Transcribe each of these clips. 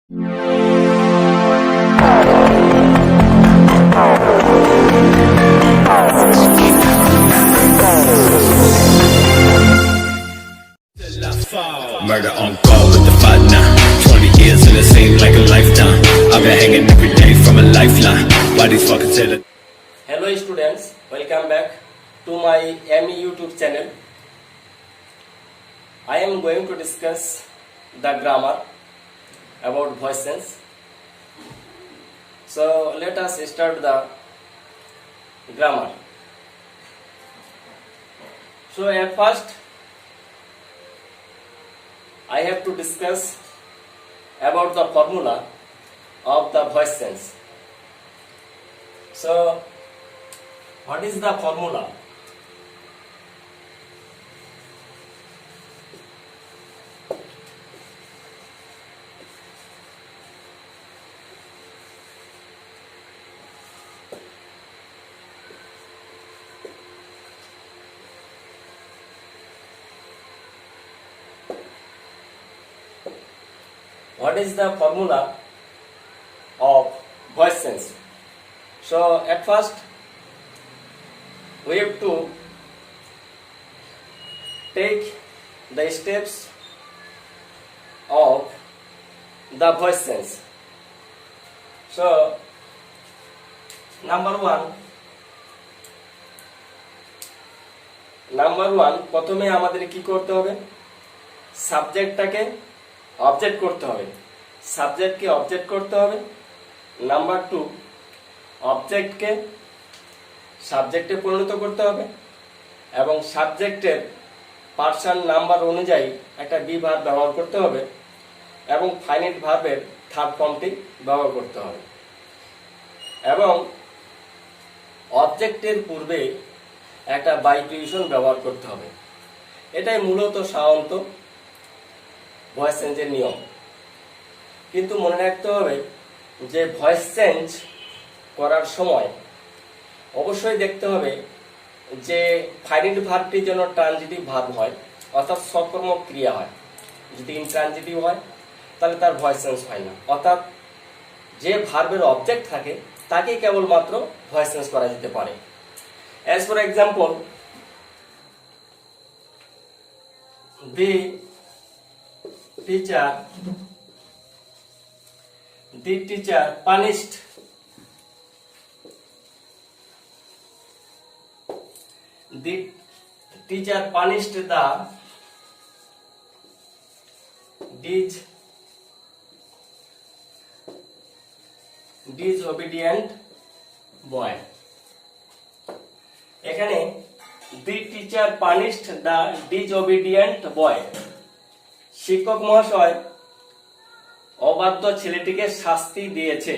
Murder on call with the 5-9. 20 years and it seems like a lifetime. I've been hanging every day from a lifeline. Why these fucking tell? Hello students, welcome back to my ME YouTube channel. I am going to discuss the grammar about voice sense. So let us start the grammar. So at first I have to discuss about the formula of the voice sense. So what is the formula? What is the formula of voice sense? So at first we have to take the steps of the voice sense. So number one প্রথমে আমাদের কি করতে হবে? সাবজেক্টটাকে object করতে হবে, সাবজেক্টকে object করতে হবে। Number two, অবজেক্টকে সাবজেক্টে পরিণত করতে হবে এবং সাবজেক্টের পার্সন নাম্বার অনুযায়ী একটা বি ভার্ব ব্যবহার করতে হবে এবং ফাইনাইট ভার্বের থার্ড ফর্মটি ব্যবহার করতে হবে এবং অবজেক্টের পূর্বে একটা বাই প্রিপোজিশন ব্যবহার করতে হবে। এটাই মূলত সাধারণত ভয়েস চেঞ্জের নিয়ম। কিন্তু মনে রাখতে হবে যে ভয়েস চেঞ্জ করার সময় অবশ্যই দেখতে হবে যে ফাইনাইট ভার্বটি যেন ট্রানজিটিভ ভার্ব হয়, অর্থাৎ সকর্মক ক্রিয়া হয়। যদি ইনট্রানজিটিভ হয় তাহলে তার ভয়েস চেঞ্জ হয় না, অর্থাৎ যে ভার্বের অবজেক্ট থাকে তাকেই কেবলমাত্র ভয়েস চেঞ্জ করা যেতে পারে। As for example, the teacher punished the disobedient boy. এখানে the teacher punished the disobedient boy. শিক্ষক মহাশয় অবাধ্য ছেলেটিকে শাস্তি দিয়েছে।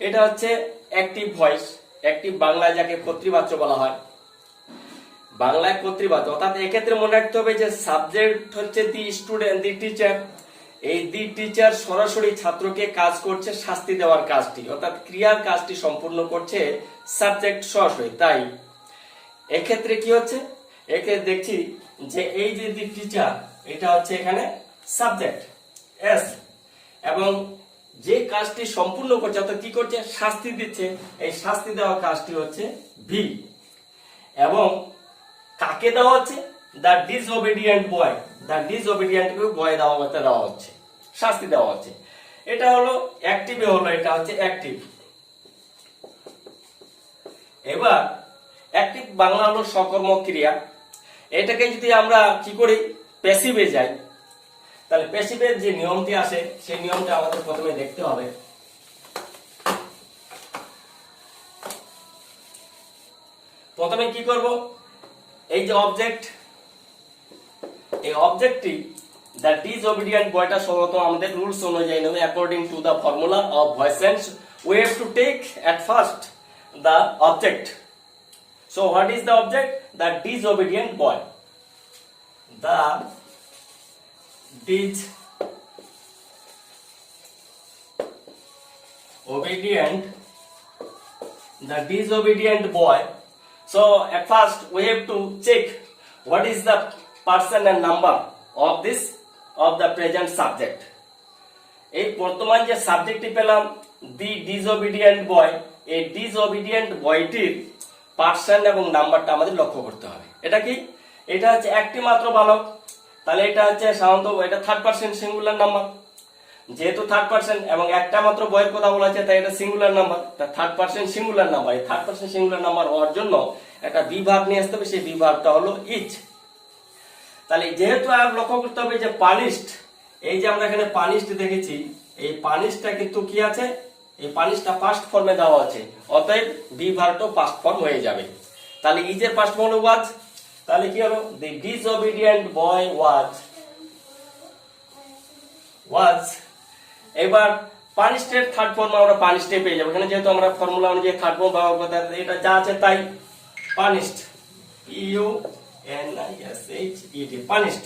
এটা হচ্ছে অ্যাক্টিভ ভয়েস। অ্যাক্টিভ বাংলায় যাকে কর্তৃবাচ্য বলা হয়, বাংলায় কর্তৃবাচ্য। অর্থাৎ এক্ষেত্রে মনে রাখতে হবে যে সাবজেক্ট হচ্ছে দি স্টুডেন্ট, দি টিচার। এই দি টিচার সরাসরি ছাত্রকে কাজ করছে শাস্তি দেওয়ার কাজটি, অর্থাৎ ক্রিয়ার কাজটি সম্পূর্ণ করছে সাবজেক্ট সরাসরি। তাই এক্ষেত্রে কি হচ্ছে, এক্ষেত্রে দেখছি যে এই যে দি টিচার, এটা হচ্ছে এখানে সাবজেক্ট এস, এবং যে কাজটি সম্পূর্ণ করছে অর্থাৎ কি করছে, শাস্তি দিচ্ছে, এই শাস্তি দেওয়া কাজটি হচ্ছে ভি। এবং কাকে দেওয়া হচ্ছে? The ডিসওবিডিয়েন্ট boy. দ্য ডিসওবিডিয়েন্ট বয় দেওয়া হচ্ছে, শাস্তি দেওয়া হচ্ছে। এটা হলো অ্যাক্টিভে হলো, এটা হচ্ছে অ্যাক্টিভ। এবার অ্যাক্টিভ বাংলা হলো সকর্মক ক্রিয়া। এটাকে যদি আমরা কি করি, প্যাসিভে যাই, তাহলে প্যাসিভের যে নিয়মটি আসে সেই নিয়মটা আমাদের প্রথমে দেখতে হবে। প্রথমে কি করব, এই যে অবজেক্ট, এই অবজেক্টটি দ্য ডিসওবিডিয়েন্ট বয়টা সর্বপ্রথম আমাদের রুলস অনুযায়ী নেবে। According to the formula of voice change we have to take at first the object. So what is the object? The disobedient boy. The disobedient boy. So at first we have to check what is the person and number of the present subject. এই বর্তমান যে সাবজেক্টটি পেলাম দি disobedient বয়, এই disobedient বয়টির person এবং নাম্বারটা আমাদের লক্ষ্য করতে হবে। এটা কি? এটা হচ্ছে একটি মাত্র বালক, তাহলে এটা হচ্ছে সাধারণত এটা থার্ড পার্সন সিঙ্গুলার নাম্বার। যেহেতু থার্ড পার্সন এবং একটা মাত্র বয়ের কথা বলা আছে, তাই এটা singular number, third person singular number. এই থার্ড পার্সন সিঙ্গুলার নাম্বার হওয়ার জন্য একটা বিভাগ নিয়ে আসতে হবে, সেই বিভাগটা হলো ইচ। তাহলে যেহেতু আর লক্ষ্য করতে হবে যে পানিশড, এই যে আমরা এখানে পানিশড দেখেছি, এই পানিশটা কিন্তু কি আছে, এই পানিশটা পাস্ট ফর্মে দেওয়া আছে, অতএব বিভাগটা পাস্ট ফর্ম হয়ে যাবে। তাহলে ইজের পাস্ট ফর্ম হলো ওয়াজ, তাহলে কি হলো, দি ডিসঅবিডিয়েন্ট বয় ওয়াজ। এবার পানিশডের থার্ড ফর্ম আমরা পানিশডে পেয়ে যাবো, এখানে যেহেতু আমরা ফর্মুলা অনুযায়ী থার্ড ফর্ম ব্যবহার করতে, এটা যা আছে তাই, পানিশড, PUNISHED, পানিশড।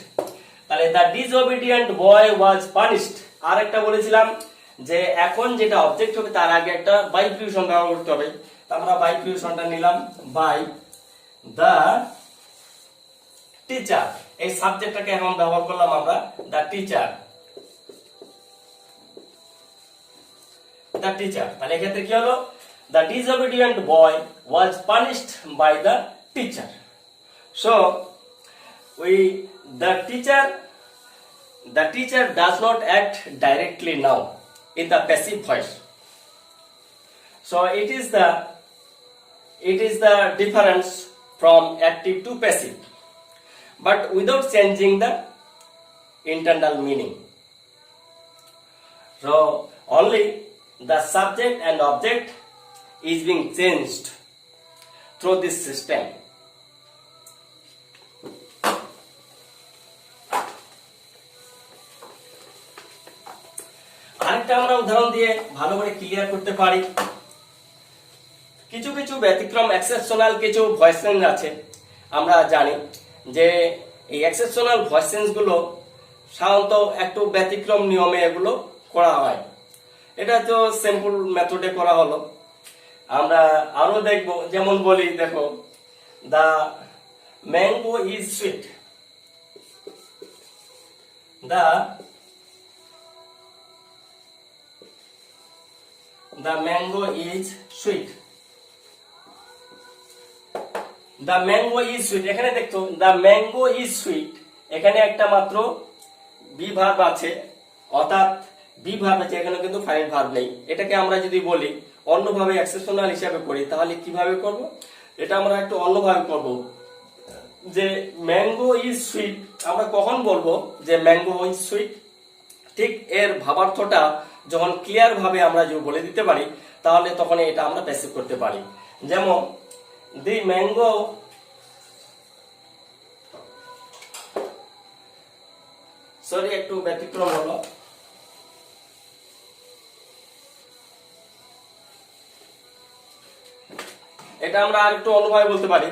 তাহলে the disobedient boy was punished. আর একটা বলেছিলাম যে এখন যেটা অবজেক্ট হবে তার আগে একটা বাই প্রিপোজিশন ব্যবহার করতে হবে। তো আমরা বাই প্রিপোজিশনটা নিলাম, বাই দ্য টিচার। এই সাবজেক্টটাকে এখন ব্যবহার করলাম আমরা দ্য টিচার, দ্য টিচার। তাহলে এক্ষেত্রে কি হলো, the disobedient boy was punished by the teacher. So the teacher does not act directly now in the passive voice. So it is the difference from active to passive, but without changing the internal meaning. So only the subject and object is being changed through this system. আরেকটা আমরা উদাহরণ দিয়ে ভালো করে clear করতে পারি। কিছু কিছু ব্যতিক্রম এক্সেপশনাল কিছু ভয়েস চেঞ্জ আছে। আমরা জানি যে এই এক্সেপশনাল ভয়েস চেঞ্জ গুলো সাধারণত একটু ব্যতিক্রম নিয়মে এগুলো করা হয়। এটা তো সিম্পল মেথডে করা হলো। আমরা আরো দেখব, যেমন বলি, দেখো, the mango is sweet, The mango is sweet. The mango is sweet. এখানে দেখো the mango is sweet, এখানে একটা মাত্র বিভাগ আছে, অর্থাৎ বিভাগ আছে, এখানে কিন্তু ফাইনাল ভার্ব নেই। এটাকে আমরা যদি বলি অন্যভাবে এক্সেপশনাল হিসাবে করি, তাহলে কিভাবে করব? এটা আমরা একটু অন্যভাবে করব, যে ম্যাঙ্গো ইজ সুইট আমরা কখন বলবো যে ম্যাঙ্গো ইজ সুইট? ঠিক এর ভাবার্থটা যখন ক্লিয়ার ভাবে আমরা যদি বলে দিতে পারি, তাহলে তখন এটা আমরা প্যাসিভ করতে পারি। যেমন দি ম্যাঙ্গো একটু ব্যতিক্রম হলো, এটা আমরা আর একটু অন্যভাবে বলতে পারি।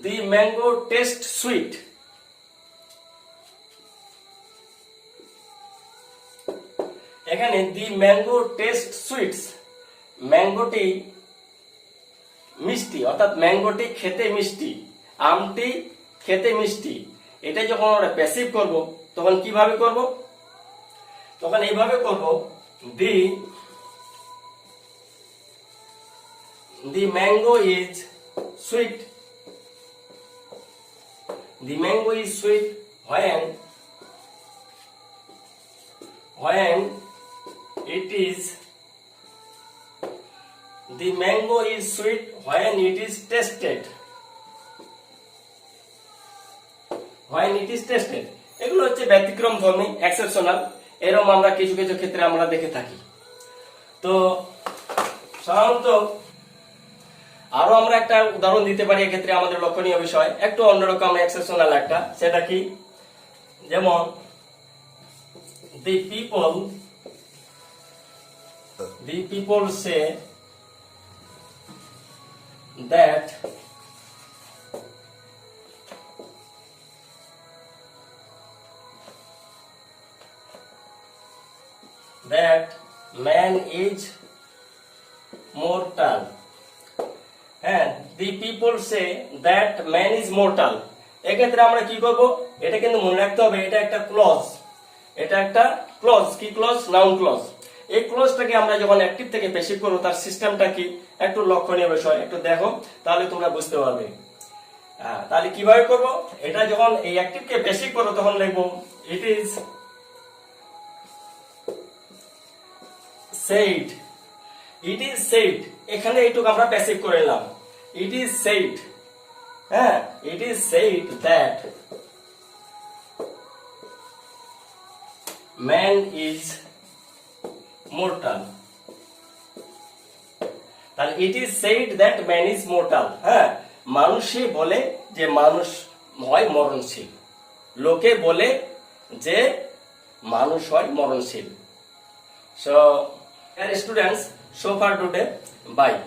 The mango tastes sweet. এখানে the mango tastes sweet, ম্যাঙ্গোটি মিষ্টি, অর্থাৎ ম্যাঙ্গোটি খেতে মিষ্টি, আমটি খেতে মিষ্টি। এটা যখন আমরা প্যাসিভ করব তখন কিভাবে করব? তখন এইভাবে করব, the mango is sweet. The mango is sweet when it is, the mango is sweet when it is tasted. When it is tasted. এগুলো হচ্ছে ব্যতিক্রম ধর্মী, এক্সেপশনাল। এরকম আমরা কিছু কিছু ক্ষেত্রে আমরা দেখে থাকি। তো সাধারণত আরো আমরা একটা উদাহরণ দিতে পারি এক্ষেত্রে আমাদের লক্ষণীয় বিষয় একটু অন্যরকম, এক্সেপশনাল একটা। সেটা কি? যেমন the people say that that man is mortal. হ্যাঁ, the people say that man is mortal. এক্ষেত্রে আমরা কি করব, এটা কিন্তু মনে রাখতে হবে, এটা একটা ক্লজ, এটা একটা ক্লজ। কি ক্লজ? Noun clause. এই ক্লজটাকে আমরা যখন অ্যাক্টিভ থেকে প্যাসিভ করব, তার সিস্টেমটা কি একটু লক্ষণীয় বিষয়, একটু দেখো, তাহলে তোমরা বুঝতে পারবে। তাহলে কিভাবে করব, এটা যখন এই অ্যাক্টিভকে প্যাসিভ করব তখন লিখবো it is said. It is said, এখানে এইটুকু আমরা প্যাসিভ করে নিলাম। It is said, হ্যাঁ, it is said that man is mortal. তাহলে it is said that man is mortal, হ্যাঁ, মানুষে বলে যে মানুষ হয় মরণশীল, লোকে বলে যে মানুষ হয় মরণশীল। So, students, so far today, bye.